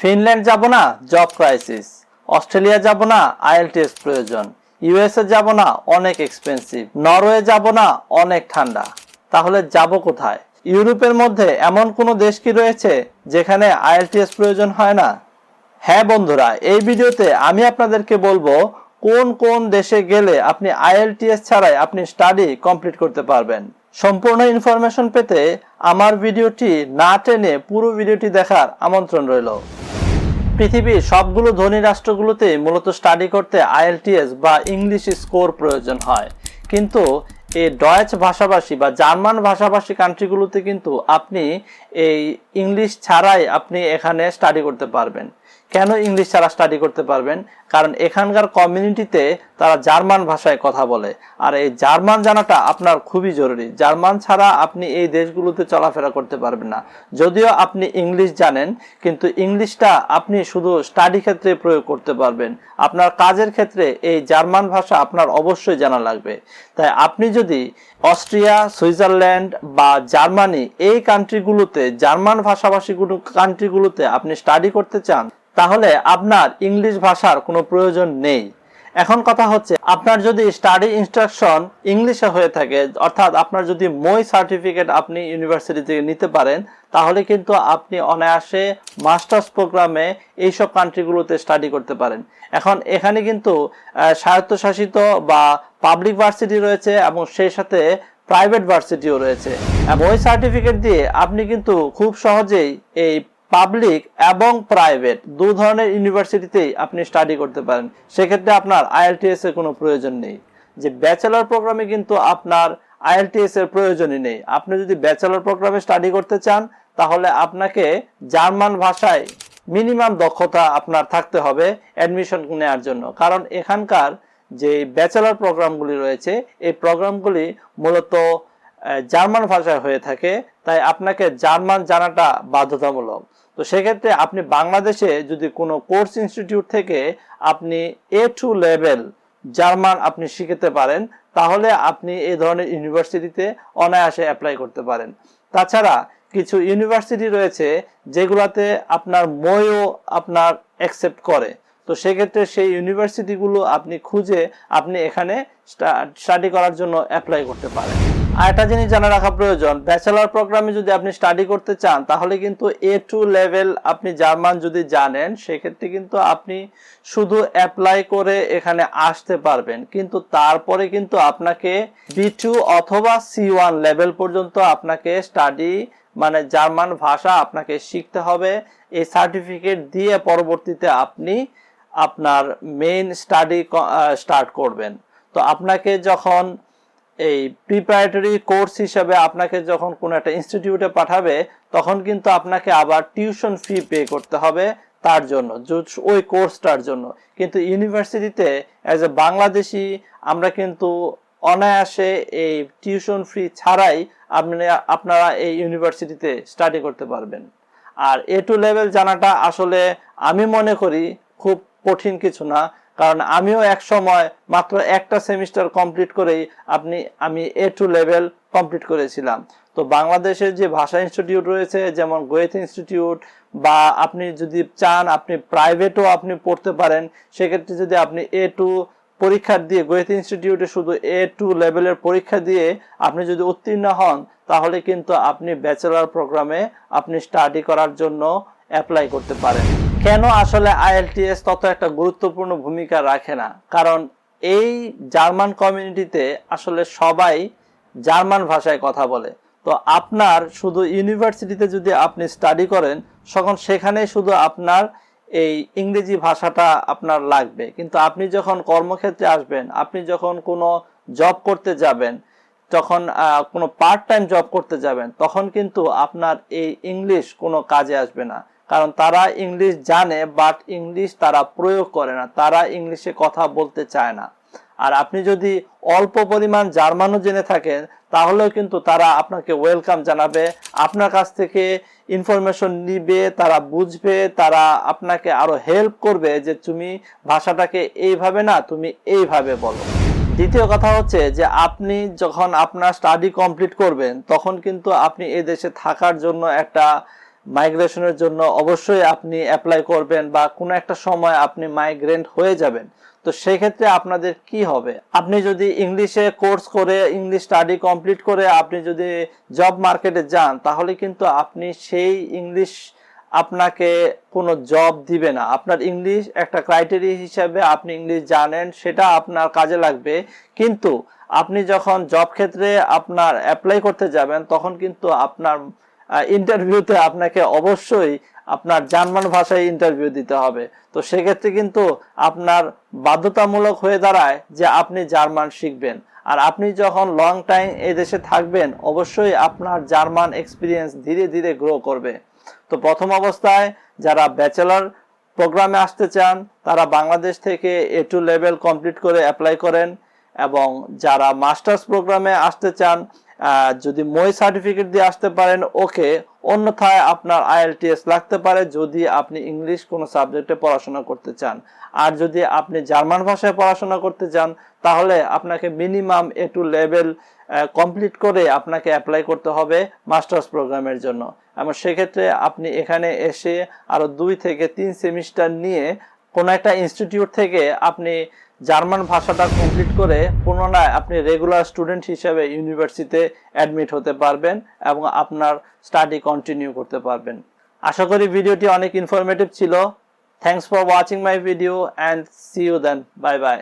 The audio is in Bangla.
ফিনল্যান্ড যাব না, জব ক্রাইসিস। অস্ট্রেলিয়া যাব না, আইএলটিএস প্রয়োজন। ইউএসএ যাব না, অনেক এক্সপেন্সিভ। নরওয়ে যাব না, অনেক ঠান্ডা। তাহলে যাব কোথায়? ইউরোপের মধ্যে এমন কোনো দেশ কি রয়েছে যেখানে আইএলটিএস প্রয়োজন হয় না? হ্যাঁ বন্ধুরা, এই ভিডিওতে আমি আপনাদেরকে বলবো কোন কোন দেশে গেলে আপনি আইএলটিএস ছাড়াই আপনি স্টাডি কমপ্লিট করতে পারবেন। সম্পূর্ণ ইনফরমেশন পেতে আমার ভিডিওটি না টেনে পুরো ভিডিওটি দেখার আমন্ত্রণ রইল। পৃথিবীর সবগুলো ধনী রাষ্ট্রগুলোতে মূলত স্টাডি করতে আইএলটিএস বা ইংলিশ স্কোর প্রয়োজন হয়, কিন্তু এই ডয়েচ ভাষাভাষী বা জার্মান ভাষাভাষী কান্ট্রিগুলোতে কিন্তু আপনি এই ইংলিশ ছাড়াই আপনি এখানে স্টাডি করতে পারবেন। কেন ইংলিশ ছাড়া স্টাডি করতে পারবেন? কারণ এখানকার কমিউনিটিতে তারা জার্মান ভাষায় কথা বলে, আর এই জার্মান জানাটা আপনার খুবই জরুরি। জার্মান ছাড়া আপনি এই দেশগুলোতে চলাফেরা করতে পারবেন না। যদিও আপনি ইংলিশ জানেন, কিন্তু ইংলিশটা আপনি শুধু স্টাডি ক্ষেত্রে প্রয়োগ করতে পারবেন। আপনার কাজের ক্ষেত্রে এই জার্মান ভাষা আপনার অবশ্যই জানা লাগবে। তাই আপনি যদি অস্ট্রিয়া, সুইজারল্যান্ড বা জার্মানি এই কান্ট্রিগুলোতে, জার্মান ভাষাভাষী কান্ট্রিগুলোতে আপনি স্টাডি করতে চান, তাহলে আপনার ইংলিশ ভাষার কোনো প্রয়োজন নেই। এখন কথা হচ্ছে, আপনার যদি স্টাডি ইনস্ট্রাকশন ইংলিশে হয়ে থাকে, অর্থাৎ আপনার যদি মই সার্টিফিকেট আপনি ইউনিভার্সিটি থেকে নিতে পারেন, তাহলে কিন্তু আপনি অনায়াসে মাস্টার্স প্রোগ্রামে এইসব কান্ট্রিগুলোতে স্টাডি করতে পারেন। এখন এখানে কিন্তু স্বায়ত্তশাসিত বা পাবলিক ভার্সিটি রয়েছে এবং সেই সাথে প্রাইভেট ভার্সিটিও রয়েছে। মই সার্টিফিকেট দিয়ে আপনি কিন্তু খুব সহজেই এই পাবলিক এবং প্রাইভেট দু ধরনের ইউনিভার্সিটিতেই আপনি স্টাডি করতে পারেন। সেক্ষেত্রে আপনার আইএলটিএস এর কোনো প্রয়োজন নেই। যে ব্যাচেলর প্রোগ্রামে কিন্তু আপনার আইএলটিএস এর প্রয়োজনই নেই। আপনি যদি ব্যাচেলর প্রোগ্রামে স্টাডি করতে চান, তাহলে আপনাকে জার্মান ভাষায় মিনিমাম দক্ষতা আপনার থাকতে হবে অ্যাডমিশন নেওয়ার জন্য। কারণ এখানকার যে ব্যাচেলর প্রোগ্রামগুলি রয়েছে, এই প্রোগ্রামগুলি মূলত জার্মান ভাষায় হয়ে থাকে, তাই আপনাকে জার্মান জানাটা বাধ্যতামূলক। তো সেক্ষেত্রে আপনি বাংলাদেশে যদি কোনো কোর্স ইনস্টিটিউট থেকে আপনি A2 লেভেল জার্মান আপনি শিখতে পারেন, তাহলে আপনি এই ধরনের ইউনিভার্সিটিতে অনায়াসে অ্যাপ্লাই করতে পারেন। তাছাড়া কিছু ইউনিভার্সিটি রয়েছে যেগুলোতে আপনার মইও আপনার অ্যাকসেপ্ট করে। তো সেক্ষেত্রে সেই ইউনিভার্সিটিগুলো আপনি খুঁজে আপনি এখানে স্টাডি করার জন্য অ্যাপ্লাই করতে পারেন। আর একটা জিনিস জানা রাখা প্রয়োজন, ব্যাচেলর প্রোগ্রামে যদি আপনি স্টাডি করতে চান, তাহলে কিন্তু A2 লেভেল আপনি জার্মান যদি জানেন, সেক্ষেত্রে কিন্তু আপনি শুধু অ্যাপ্লাই করে এখানে আসতে পারবেন। কিন্তু তারপরে কিন্তু আপনাকে B2 অথবা C1 লেভেল পর্যন্ত আপনাকে স্টাডি মানে জার্মান ভাষা আপনাকে শিখতে হবে। এই সার্টিফিকেট দিয়ে পরবর্তীতে আপনি আপনার মেইন স্টাডি স্টার্ট করবেন। তো আপনাকে যখন এই প্রিপারেটরি কোর্স হিসেবে আপনাকে যখন কোনো একটা ইনস্টিটিউটে পাঠাবে, তখন কিন্তু আপনাকে আবার টিউশন ফি পে করতে হবে তার জন্য, ওই কোর্সটার জন্য। কিন্তু ইউনিভার্সিটিতে অ্যাজ এ বাংলাদেশি আমরা কিন্তু অনায়াসে এই টিউশন ফি ছাড়াই আপনারা এই ইউনিভার্সিটিতে স্টাডি করতে পারবেন। আর A2 লেভেল জানাটা আসলে আমি মনে করি খুব কঠিন কিছু না, কারণ আমিও এক সময় মাত্র একটা সেমিস্টার কমপ্লিট করেই আমি A2 লেভেল কমপ্লিট করেছিলাম। তো বাংলাদেশের যে ভাষা ইনস্টিটিউট রয়েছে, যেমন গোয়েথ ইনস্টিটিউট, বা আপনি যদি চান আপনি প্রাইভেটও আপনি পড়তে পারেন, সেক্ষেত্রে যদি আপনি A2 পরীক্ষা দিয়ে গোয়েথ ইনস্টিটিউটে শুধু A2 লেভেলের পরীক্ষা দিয়ে আপনি যদি উত্তীর্ণ হন, তাহলে কিন্তু আপনি ব্যাচেলর প্রোগ্রামে আপনি স্টাডি করার জন্য অ্যাপ্লাই করতে পারেন। কেন আসলে আইএলটিএস তত একটা গুরুত্বপূর্ণ ভূমিকা রাখে না? কারণ এই জার্মান কমিউনিটিতে আসলে সবাই জার্মান ভাষায় কথা বলে। তো আপনার শুধু ইউনিভার্সিটিতে যদি আপনি স্টাডি করেন, তখন সেখানে শুধু আপনার এই ইংরেজি ভাষাটা আপনার লাগবে। কিন্তু আপনি যখন কর্মক্ষেত্রে আসবেন, আপনি যখন কোনো জব করতে যাবেন, যখন কোনো পার্ট টাইম জব করতে যাবেন, তখন কিন্তু আপনার এই ইংলিশ কোনো কাজে আসবে না। কারণ তারা ইংলিশ জানে, বাট ইংলিশ তারা প্রয়োগ করে না, তারা ইংলিশে কথা বলতে চায় না। আর আপনি যদি অল্প পরিমাণ জার্মানও জেনে থাকেন, তাহলেও কিন্তু তারা আপনাকে ওয়েলকাম জানাবে, আপনার কাছ থেকে ইনফরমেশন নিবে, তারা বুঝবে, তারা আপনাকে আরো হেল্প করবে যে তুমি ভাষাটাকে এইভাবে না, তুমি এইভাবে বলো। দ্বিতীয় কথা হচ্ছে যে আপনি যখন আপনার স্টাডি কমপ্লিট করবেন, তখন কিন্তু আপনি এই দেশে থাকার জন্য একটা মাইগ্রেশনের জন্য অবশ্যই আপনি অ্যাপ্লাই করবেন বা কোনো একটা সময় আপনি মাইগ্রেন্ট হয়ে যাবেন, তো সেই ক্ষেত্রে আপনাদের কি হবে? আপনি যদি ইংলিশে কোর্স করে ইংলিশ স্টাডি কমপ্লিট করে আপনি যদি জব মার্কেটে যান, তাহলে কিন্তু আপনি সেই ইংলিশ আপনাকে কোনো জব দিবে না। আপনার ইংলিশ একটা ক্রাইটেরিয়া হিসাবে আপনি ইংলিশ জানেন, সেটা আপনার কাজে লাগবে, কিন্তু আপনি যখন জব ক্ষেত্রে আপনার অ্যাপ্লাই করতে যাবেন তখন কিন্তু আপনার ইন্টারভিউতে আপনাকে অবশ্যই আপনার জার্মান ভাষায় ইন্টারভিউ দিতে হবে। তো সেক্ষেত্রে কিন্তু আপনার বাধ্যতামূলক হয়ে দাঁড়ায় যে আপনি জার্মান শিখবেন। আর আপনি যখন লং টাইম এই দেশে থাকবেন, অবশ্যই আপনার জার্মান এক্সপিরিয়েন্স ধীরে ধীরে গ্রো করবে। তো প্রথম অবস্থায় যারা ব্যাচেলর প্রোগ্রামে আসতে চান তারা বাংলাদেশ থেকে A2 লেভেল কমপ্লিট করে অ্যাপ্লাই করেন, এবং যারা মাস্টার্স প্রোগ্রামে আসতে চান যদি মই সার্টিফিকেট দিয়ে আসতে পারেন ওকে, অন্যথায় আপনার IELTS লাগতে পারে যদি আপনি ইংলিশ কোনো সাবজেক্টে পড়াশোনা করতে চান। আর যদি আপনি জার্মান ভাষায় পড়াশোনা করতে চান তাহলে আপনাকে মিনিমাম A2 লেভেল কমপ্লিট করে আপনাকে অ্যাপ্লাই করতে হবে মাস্টার্স প্রোগ্রামের জন্য। এবং সেক্ষেত্রে আপনি এখানে এসে আরো 2 থেকে 3 সেমিস্টার নিয়ে কোনো একটা ইনস্টিটিউট থেকে আপনি জার্মান ভাষাটা কমপ্লিট করে পুনরায় আপনি রেগুলার স্টুডেন্ট হিসেবে ইউনিভার্সিটিতে অ্যাডমিট হতে পারবেন এবং আপনার স্টাডি কন্টিনিউ করতে পারবেন। আশা করি ভিডিওটি অনেক ইনফরমেটিভ ছিল। Thanks for watching my video and see you then. Bye by.